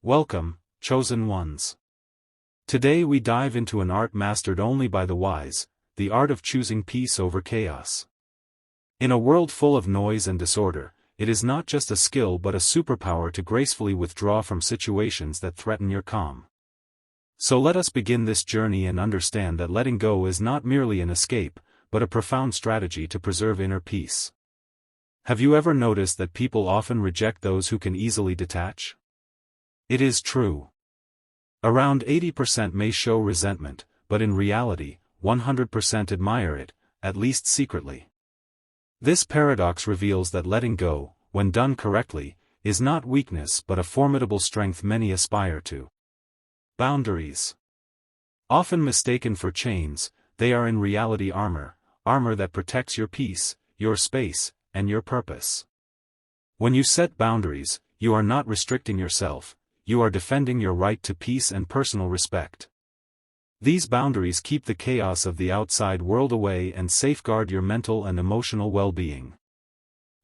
Welcome, chosen ones. Today we dive into an art mastered only by the wise, the art of choosing peace over chaos. In a world full of noise and disorder, it is not just a skill but a superpower to gracefully withdraw from situations that threaten your calm. So let us begin this journey and understand that letting go is not merely an escape, but a profound strategy to preserve inner peace. Have you ever noticed that people often reject those who can easily detach? It is true. Around 80% may show resentment, but in reality, 100% admire it, at least secretly. This paradox reveals that letting go, when done correctly, is not weakness but a formidable strength many aspire to. Boundaries. Often mistaken for chains, they are in reality armor that protects your peace, your space, and your purpose. When you set boundaries, you are not restricting yourself, you are defending your right to peace and personal respect. These boundaries keep the chaos of the outside world away and safeguard your mental and emotional well-being.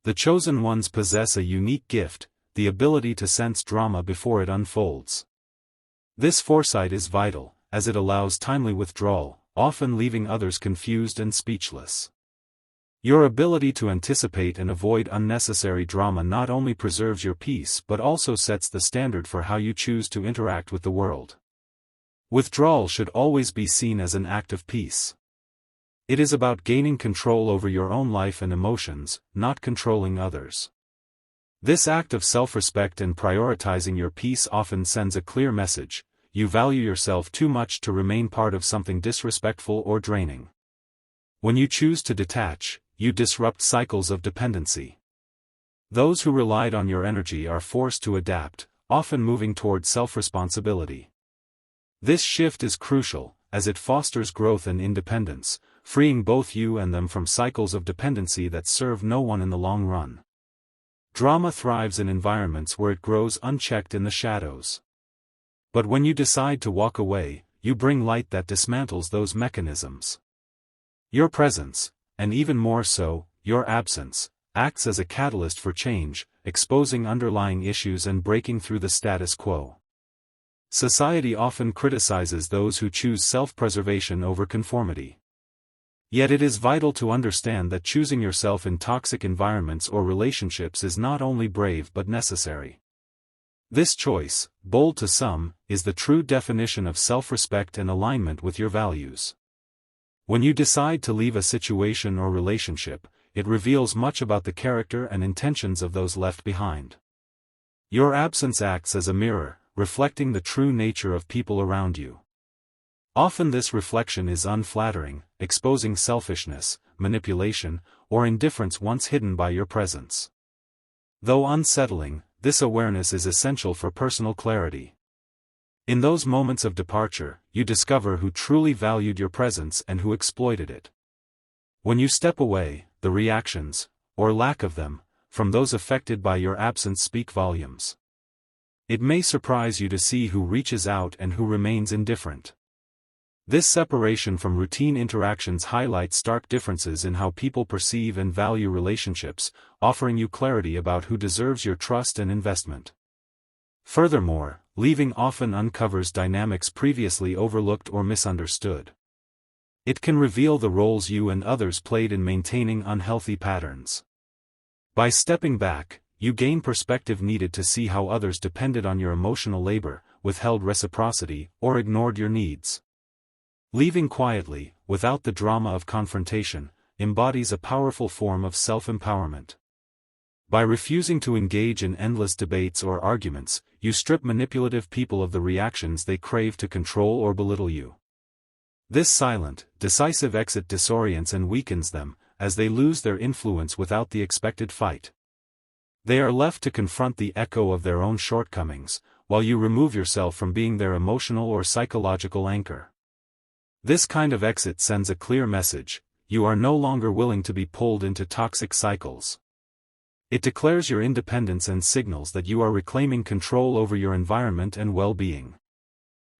The chosen ones possess a unique gift, the ability to sense drama before it unfolds. This foresight is vital, as it allows timely withdrawal, often leaving others confused and speechless. Your ability to anticipate and avoid unnecessary drama not only preserves your peace but also sets the standard for how you choose to interact with the world. Withdrawal should always be seen as an act of peace. It is about gaining control over your own life and emotions, not controlling others. This act of self-respect and prioritizing your peace often sends a clear message: you value yourself too much to remain part of something disrespectful or draining. When you choose to detach, you disrupt cycles of dependency. Those who relied on your energy are forced to adapt, often moving toward self-responsibility. This shift is crucial, as it fosters growth and independence, freeing both you and them from cycles of dependency that serve no one in the long run. Drama thrives in environments where it grows unchecked in the shadows. But when you decide to walk away, you bring light that dismantles those mechanisms. Your presence, and even more so, your absence, acts as a catalyst for change, exposing underlying issues and breaking through the status quo. Society often criticizes those who choose self-preservation over conformity. Yet it is vital to understand that choosing yourself in toxic environments or relationships is not only brave but necessary. This choice, bold to some, is the true definition of self-respect and alignment with your values. When you decide to leave a situation or relationship, it reveals much about the character and intentions of those left behind. Your absence acts as a mirror, reflecting the true nature of people around you. Often this reflection is unflattering, exposing selfishness, manipulation, or indifference once hidden by your presence. Though unsettling, this awareness is essential for personal clarity. In those moments of departure, you discover who truly valued your presence and who exploited it. When you step away, the reactions, or lack of them, from those affected by your absence speak volumes. It may surprise you to see who reaches out and who remains indifferent. This separation from routine interactions highlights stark differences in how people perceive and value relationships, offering you clarity about who deserves your trust and investment. Furthermore, leaving often uncovers dynamics previously overlooked or misunderstood. It can reveal the roles you and others played in maintaining unhealthy patterns. By stepping back, you gain perspective needed to see how others depended on your emotional labor, withheld reciprocity, or ignored your needs. Leaving quietly, without the drama of confrontation, embodies a powerful form of self-empowerment. By refusing to engage in endless debates or arguments, you strip manipulative people of the reactions they crave to control or belittle you. This silent, decisive exit disorients and weakens them, as they lose their influence without the expected fight. They are left to confront the echo of their own shortcomings, while you remove yourself from being their emotional or psychological anchor. This kind of exit sends a clear message: you are no longer willing to be pulled into toxic cycles. It declares your independence and signals that you are reclaiming control over your environment and well-being.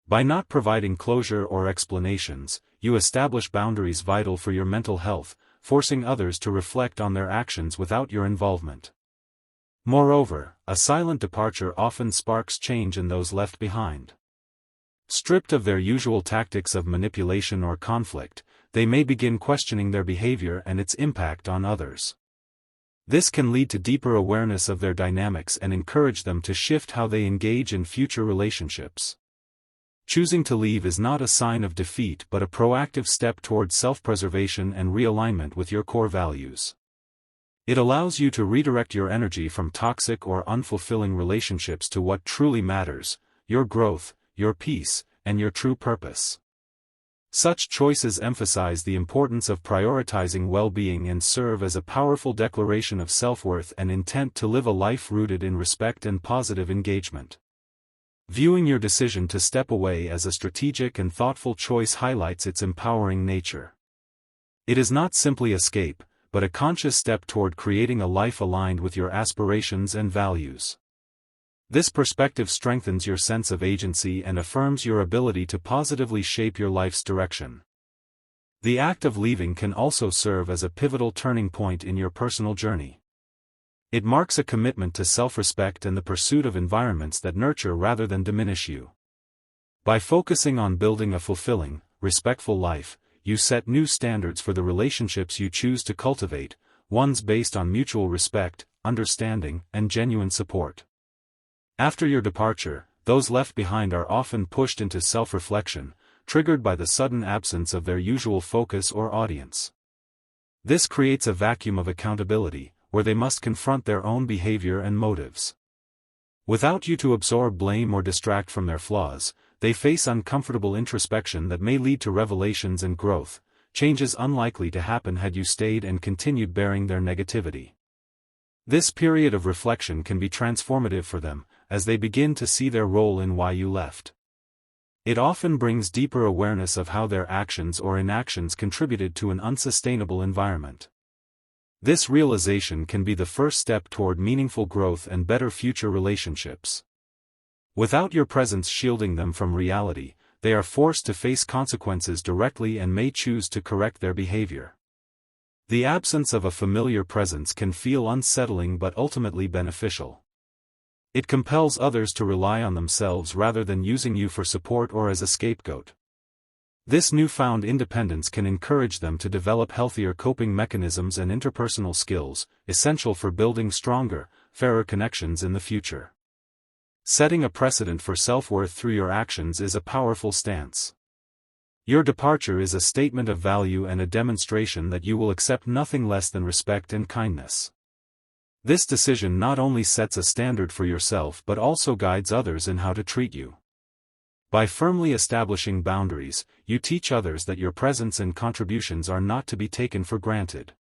By not providing closure or explanations, you establish boundaries vital for your mental health, forcing others to reflect on their actions without your involvement. Moreover, a silent departure often sparks change in those left behind. Stripped of their usual tactics of manipulation or conflict, they may begin questioning their behavior and its impact on others. This can lead to deeper awareness of their dynamics and encourage them to shift how they engage in future relationships. Choosing to leave is not a sign of defeat but a proactive step towards self-preservation and realignment with your core values. It allows you to redirect your energy from toxic or unfulfilling relationships to what truly matters: your growth, your peace, and your true purpose. Such choices emphasize the importance of prioritizing well-being and serve as a powerful declaration of self-worth and intent to live a life rooted in respect and positive engagement. Viewing your decision to step away as a strategic and thoughtful choice highlights its empowering nature. It is not simply escape, but a conscious step toward creating a life aligned with your aspirations and values. This perspective strengthens your sense of agency and affirms your ability to positively shape your life's direction. The act of leaving can also serve as a pivotal turning point in your personal journey. It marks a commitment to self-respect and the pursuit of environments that nurture rather than diminish you. By focusing on building a fulfilling, respectful life, you set new standards for the relationships you choose to cultivate, ones based on mutual respect, understanding, and genuine support. After your departure, those left behind are often pushed into self-reflection, triggered by the sudden absence of their usual focus or audience. This creates a vacuum of accountability, where they must confront their own behavior and motives. Without you to absorb blame or distract from their flaws, they face uncomfortable introspection that may lead to revelations and growth, changes unlikely to happen had you stayed and continued bearing their negativity. This period of reflection can be transformative for them, as they begin to see their role in why you left. It often brings deeper awareness of how their actions or inactions contributed to an unsustainable environment. This realization can be the first step toward meaningful growth and better future relationships. Without your presence shielding them from reality, they are forced to face consequences directly and may choose to correct their behavior. The absence of a familiar presence can feel unsettling but ultimately beneficial. It compels others to rely on themselves rather than using you for support or as a scapegoat. This newfound independence can encourage them to develop healthier coping mechanisms and interpersonal skills, essential for building stronger, fairer connections in the future. Setting a precedent for self-worth through your actions is a powerful stance. Your departure is a statement of value and a demonstration that you will accept nothing less than respect and kindness. This decision not only sets a standard for yourself but also guides others in how to treat you. By firmly establishing boundaries, you teach others that your presence and contributions are not to be taken for granted.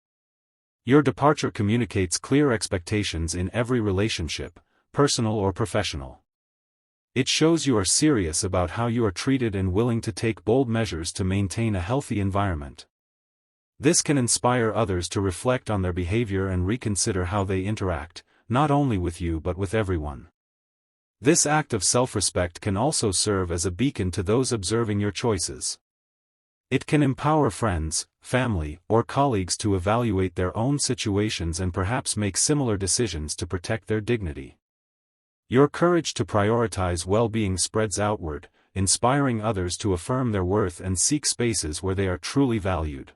Your departure communicates clear expectations in every relationship, personal or professional. It shows you are serious about how you are treated and willing to take bold measures to maintain a healthy environment. This can inspire others to reflect on their behavior and reconsider how they interact, not only with you but with everyone. This act of self-respect can also serve as a beacon to those observing your choices. It can empower friends, family, or colleagues to evaluate their own situations and perhaps make similar decisions to protect their dignity. Your courage to prioritize well-being spreads outward, inspiring others to affirm their worth and seek spaces where they are truly valued.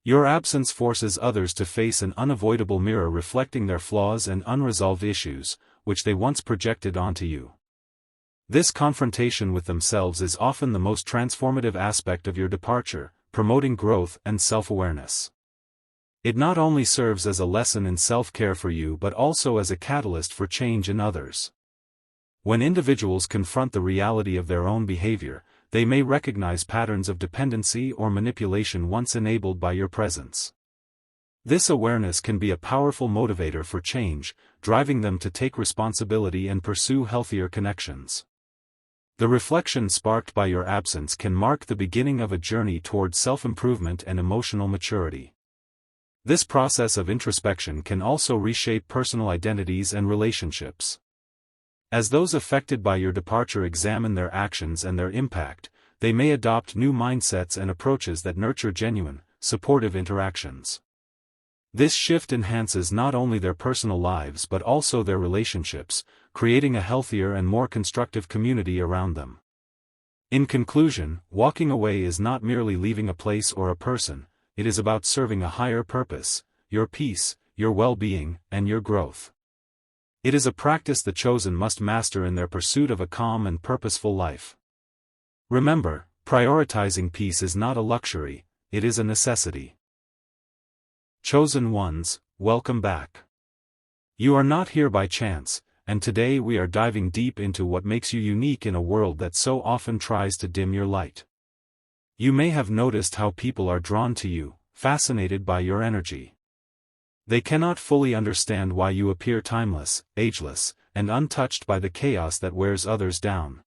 Your absence forces others to face an unavoidable mirror reflecting their flaws and unresolved issues, which they once projected onto you. This confrontation with themselves is often the most transformative aspect of your departure, promoting growth and self-awareness. It not only serves as a lesson in self-care for you but also as a catalyst for change in others. When individuals confront the reality of their own behavior, they may recognize patterns of dependency or manipulation once enabled by your presence. This awareness can be a powerful motivator for change, driving them to take responsibility and pursue healthier connections. The reflection sparked by your absence can mark the beginning of a journey toward self-improvement and emotional maturity. This process of introspection can also reshape personal identities and relationships. As those affected by your departure examine their actions and their impact, they may adopt new mindsets and approaches that nurture genuine, supportive interactions. This shift enhances not only their personal lives but also their relationships, creating a healthier and more constructive community around them. In conclusion, walking away is not merely leaving a place or a person, it is about serving a higher purpose, your peace, your well-being, and your growth. It is a practice the chosen must master in their pursuit of a calm and purposeful life. Remember, prioritizing peace is not a luxury, it is a necessity. Chosen ones, welcome back. You are not here by chance, and today we are diving deep into what makes you unique in a world that so often tries to dim your light. You may have noticed how people are drawn to you, fascinated by your energy. They cannot fully understand why you appear timeless, ageless, and untouched by the chaos that wears others down.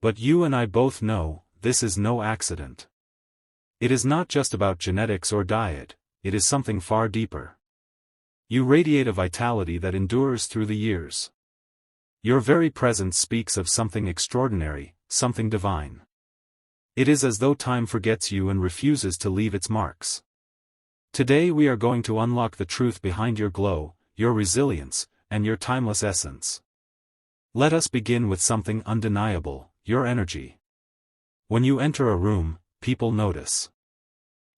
But you and I both know, this is no accident. It is not just about genetics or diet, it is something far deeper. You radiate a vitality that endures through the years. Your very presence speaks of something extraordinary, something divine. It is as though time forgets you and refuses to leave its marks. Today we are going to unlock the truth behind your glow, your resilience, and your timeless essence. Let us begin with something undeniable, your energy. When you enter a room, people notice.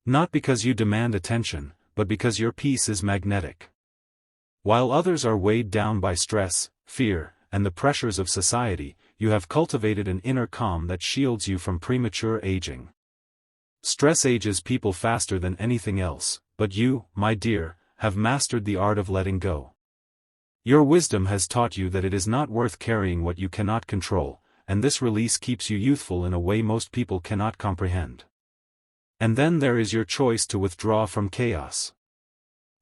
Not because you demand attention, but because your peace is magnetic. While others are weighed down by stress, fear, and the pressures of society, you have cultivated an inner calm that shields you from premature aging. Stress ages people faster than anything else, but you, my dear, have mastered the art of letting go. Your wisdom has taught you that it is not worth carrying what you cannot control, and this release keeps you youthful in a way most people cannot comprehend. And then there is your choice to withdraw from chaos.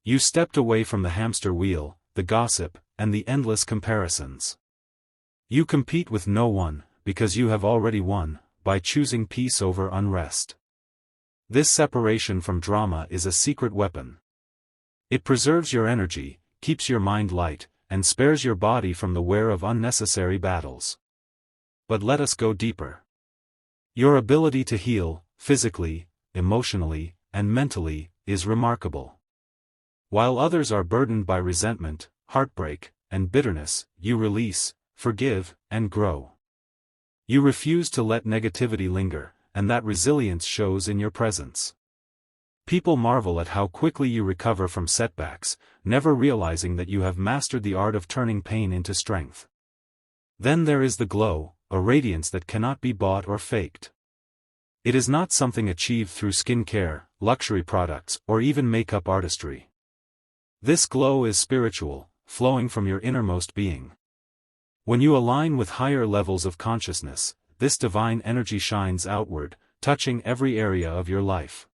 You stepped away from the hamster wheel, the gossip, and the endless comparisons. You compete with no one, because you have already won, by choosing peace over unrest. This separation from drama is a secret weapon. It preserves your energy, keeps your mind light, and spares your body from the wear of unnecessary battles. But let us go deeper. Your ability to heal, physically, emotionally, and mentally, is remarkable. While others are burdened by resentment, heartbreak, and bitterness, you release, forgive, and grow. You refuse to let negativity linger, and that resilience shows in your presence. People marvel at how quickly you recover from setbacks, never realizing that you have mastered the art of turning pain into strength. Then there is the glow, a radiance that cannot be bought or faked. It is not something achieved through skincare, luxury products, or even makeup artistry. This glow is spiritual, flowing from your innermost being. When you align with higher levels of consciousness, this divine energy shines outward, touching every area of your life.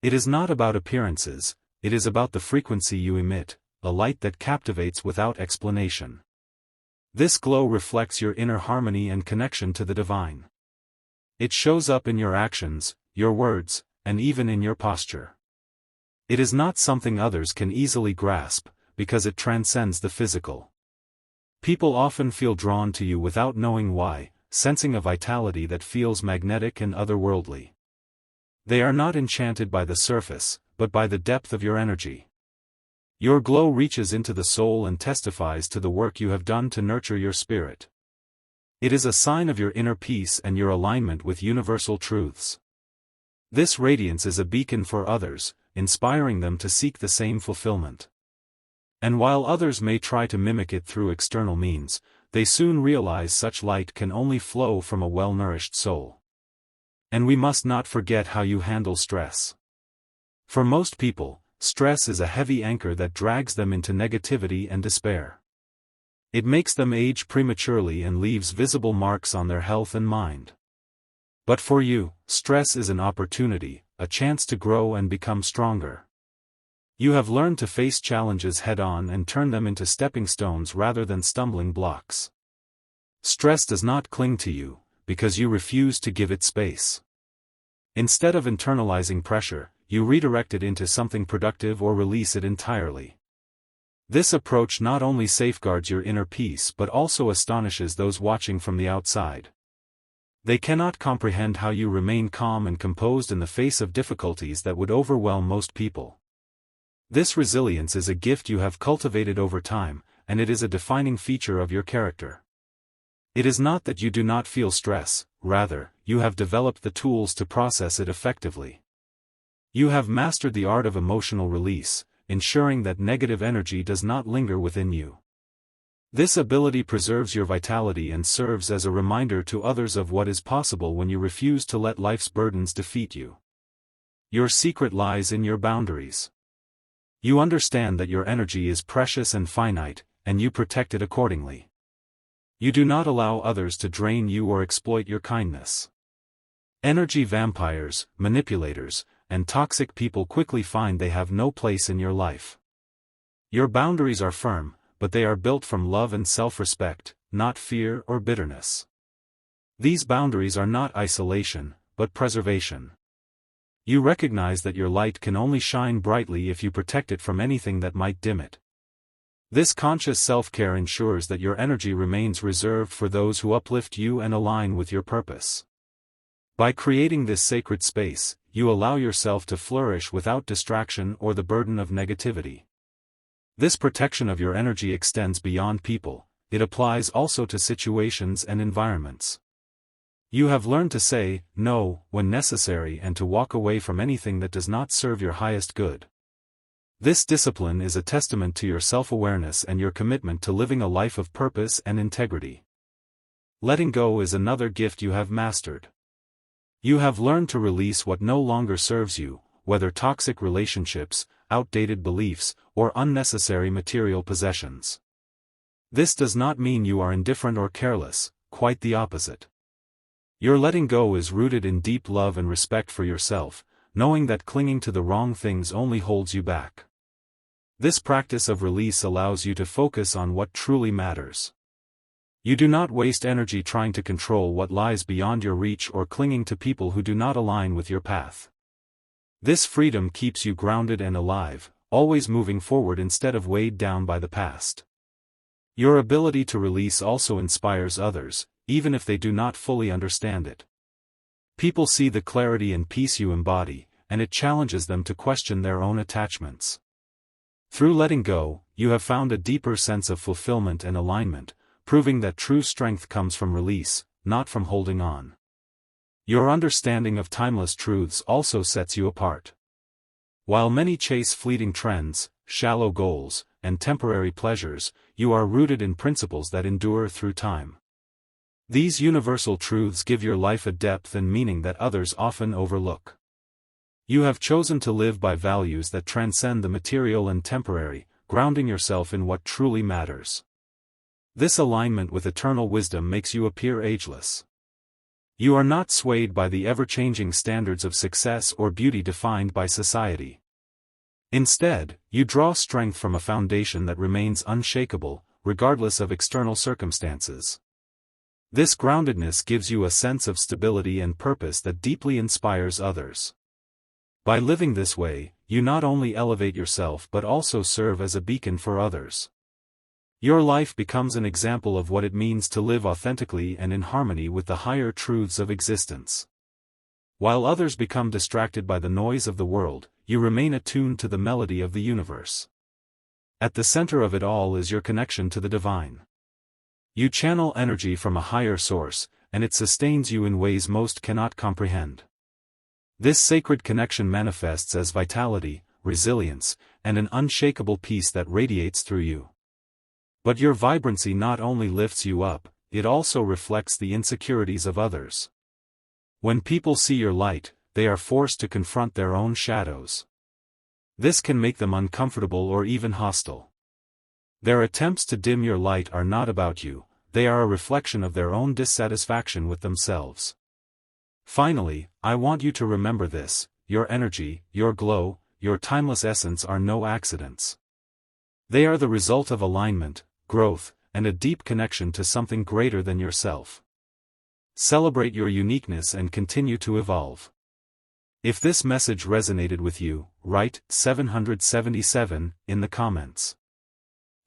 It is not about appearances, it is about the frequency you emit, a light that captivates without explanation. This glow reflects your inner harmony and connection to the divine. It shows up in your actions, your words, and even in your posture. It is not something others can easily grasp, because it transcends the physical. People often feel drawn to you without knowing why, sensing a vitality that feels magnetic and otherworldly. They are not enchanted by the surface, but by the depth of your energy. Your glow reaches into the soul and testifies to the work you have done to nurture your spirit. It is a sign of your inner peace and your alignment with universal truths. This radiance is a beacon for others, inspiring them to seek the same fulfillment. And while others may try to mimic it through external means, they soon realize such light can only flow from a well-nourished soul. And we must not forget how you handle stress. For most people, stress is a heavy anchor that drags them into negativity and despair. It makes them age prematurely and leaves visible marks on their health and mind. But for you, stress is an opportunity, a chance to grow and become stronger. You have learned to face challenges head-on and turn them into stepping stones rather than stumbling blocks. Stress does not cling to you, because you refuse to give it space. Instead of internalizing pressure, you redirect it into something productive or release it entirely. This approach not only safeguards your inner peace but also astonishes those watching from the outside. They cannot comprehend how you remain calm and composed in the face of difficulties that would overwhelm most people. This resilience is a gift you have cultivated over time, and it is a defining feature of your character. It is not that you do not feel stress, rather, you have developed the tools to process it effectively. You have mastered the art of emotional release, ensuring that negative energy does not linger within you. This ability preserves your vitality and serves as a reminder to others of what is possible when you refuse to let life's burdens defeat you. Your secret lies in your boundaries. You understand that your energy is precious and finite, and you protect it accordingly. You do not allow others to drain you or exploit your kindness. Energy vampires, manipulators, and toxic people quickly find they have no place in your life. Your boundaries are firm, but they are built from love and self-respect, not fear or bitterness. These boundaries are not isolation, but preservation. You recognize that your light can only shine brightly if you protect it from anything that might dim it. This conscious self-care ensures that your energy remains reserved for those who uplift you and align with your purpose. By creating this sacred space, you allow yourself to flourish without distraction or the burden of negativity. This protection of your energy extends beyond people, it applies also to situations and environments. You have learned to say no when necessary and to walk away from anything that does not serve your highest good. This discipline is a testament to your self-awareness and your commitment to living a life of purpose and integrity. Letting go is another gift you have mastered. You have learned to release what no longer serves you, whether toxic relationships, outdated beliefs, or unnecessary material possessions. This does not mean you are indifferent or careless, quite the opposite. Your letting go is rooted in deep love and respect for yourself, knowing that clinging to the wrong things only holds you back. This practice of release allows you to focus on what truly matters. You do not waste energy trying to control what lies beyond your reach or clinging to people who do not align with your path. This freedom keeps you grounded and alive, always moving forward instead of weighed down by the past. Your ability to release also inspires others, even if they do not fully understand it. People see the clarity and peace you embody, and it challenges them to question their own attachments. Through letting go, you have found a deeper sense of fulfillment and alignment, proving that true strength comes from release, not from holding on. Your understanding of timeless truths also sets you apart. While many chase fleeting trends, shallow goals, and temporary pleasures, you are rooted in principles that endure through time. These universal truths give your life a depth and meaning that others often overlook. You have chosen to live by values that transcend the material and temporary, grounding yourself in what truly matters. This alignment with eternal wisdom makes you appear ageless. You are not swayed by the ever-changing standards of success or beauty defined by society. Instead, you draw strength from a foundation that remains unshakable, regardless of external circumstances. This groundedness gives you a sense of stability and purpose that deeply inspires others. By living this way, you not only elevate yourself but also serve as a beacon for others. Your life becomes an example of what it means to live authentically and in harmony with the higher truths of existence. While others become distracted by the noise of the world, you remain attuned to the melody of the universe. At the center of it all is your connection to the divine. You channel energy from a higher source, and it sustains you in ways most cannot comprehend. This sacred connection manifests as vitality, resilience, and an unshakable peace that radiates through you. But your vibrancy not only lifts you up, it also reflects the insecurities of others. When people see your light, they are forced to confront their own shadows. This can make them uncomfortable or even hostile. Their attempts to dim your light are not about you, they are a reflection of their own dissatisfaction with themselves. Finally, I want you to remember this: your energy, your glow, your timeless essence are no accidents. They are the result of alignment, growth, and a deep connection to something greater than yourself. Celebrate your uniqueness and continue to evolve. If this message resonated with you, write 777 in the comments.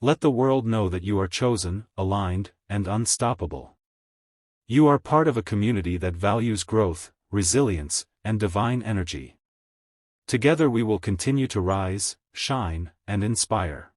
Let the world know that you are chosen, aligned, and unstoppable. You are part of a community that values growth, resilience, and divine energy. Together we will continue to rise, shine, and inspire.